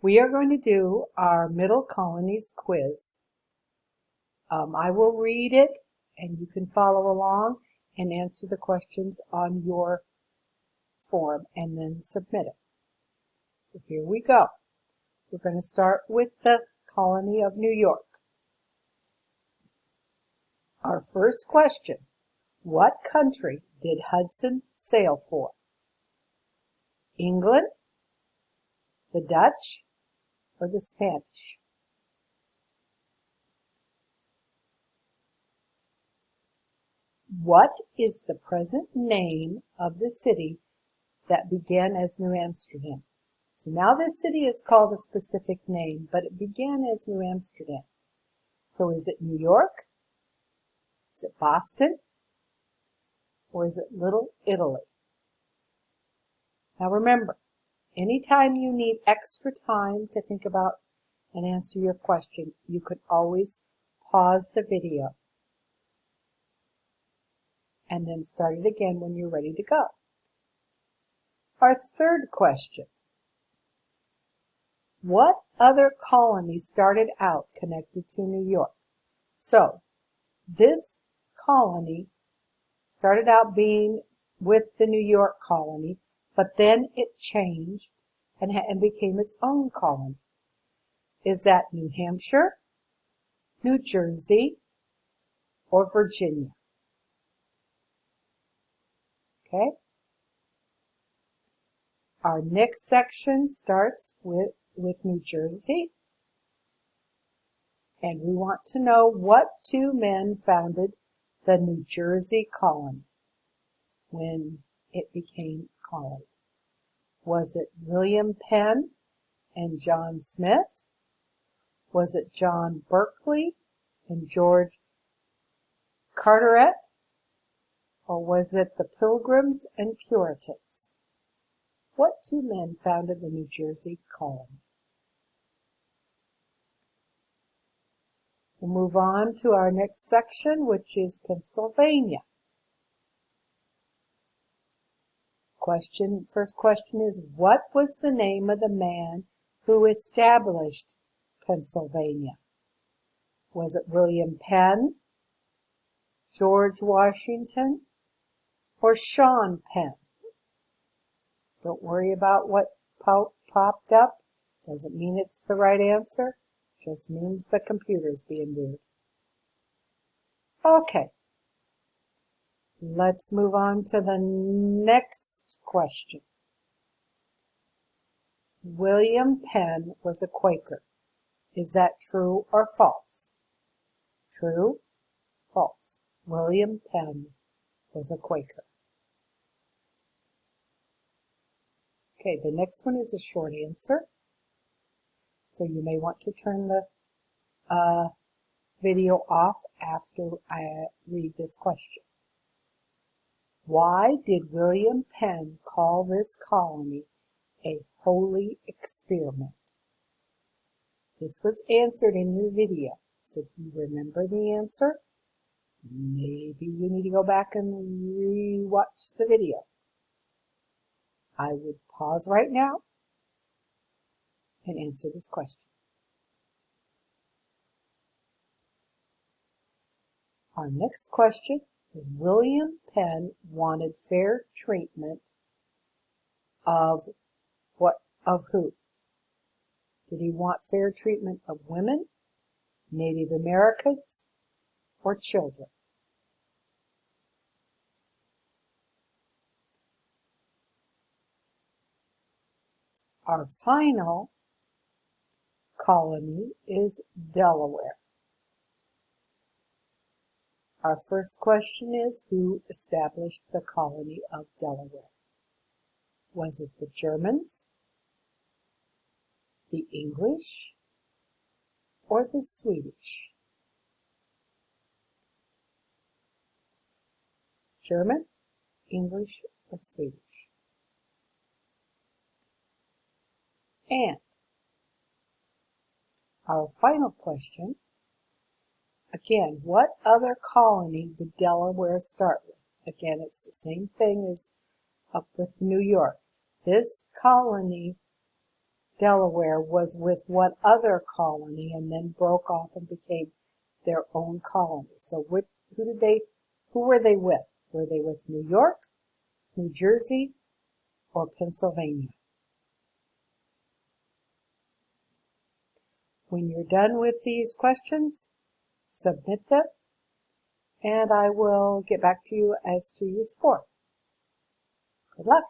We are going to do our Middle Colonies quiz. I will read it and you can follow along and answer the questions on your form and then submit it. So here we go. We're going to start with the colony of New York. Our first question, what country did Hudson sail for? England, the Dutch, or the Spanish? What is the present name of the city that began as New Amsterdam? So now this city is called a specific name, but it began as New Amsterdam. So is it New York? Is it Boston? Or is it Little Italy? Now remember, anytime you need extra time to think about and answer your question, you could always pause the video and then start it again when you're ready to go. Our third question. What other colony started out connected to New York? So, this colony started out being with the New York colony, but then it changed and became its own colony. Is that New Hampshire, New Jersey, or Virginia? Okay. Our next section starts with New Jersey. And we want to know what two men founded the New Jersey colony when it became a colony. Was it William Penn and John Smith? Was it John Berkeley and George Carteret? Or was it the Pilgrims and Puritans? What two men founded the New Jersey colony? We'll move on to our next section, which is Pennsylvania. First question is, what was the name of the man who established Pennsylvania? Was it William Penn, George Washington, or Sean Penn? Don't worry about what popped up. Doesn't mean it's the right answer. Just means the computer's being weird. Okay. Let's move on to the next question. William Penn was a Quaker. Is that true or false? True? False. William Penn was a Quaker. Okay, the next one is a short answer. So you may want to turn the video off after I read this question. Why did William Penn call this colony a holy experiment? This was answered in your video, so if you remember the answer, maybe you need to go back and re-watch the video. I would pause right now and answer this question. Our next question is, William Penn wanted fair treatment of who? Did he want fair treatment of women, Native Americans, or children? Our final colony is Delaware. Our first question is, who established the colony of Delaware? Was it the Germans, the English, or the Swedish? German, English, or Swedish? And our final question, again, what other colony did Delaware start with? Again, it's the same thing as up with New York. This colony Delaware was with what other colony and then broke off and became their own colony. So who were they with? Were they with New York, New Jersey, or Pennsylvania? When you're done with these questions, submit them, and I will get back to you as to your score. Good luck.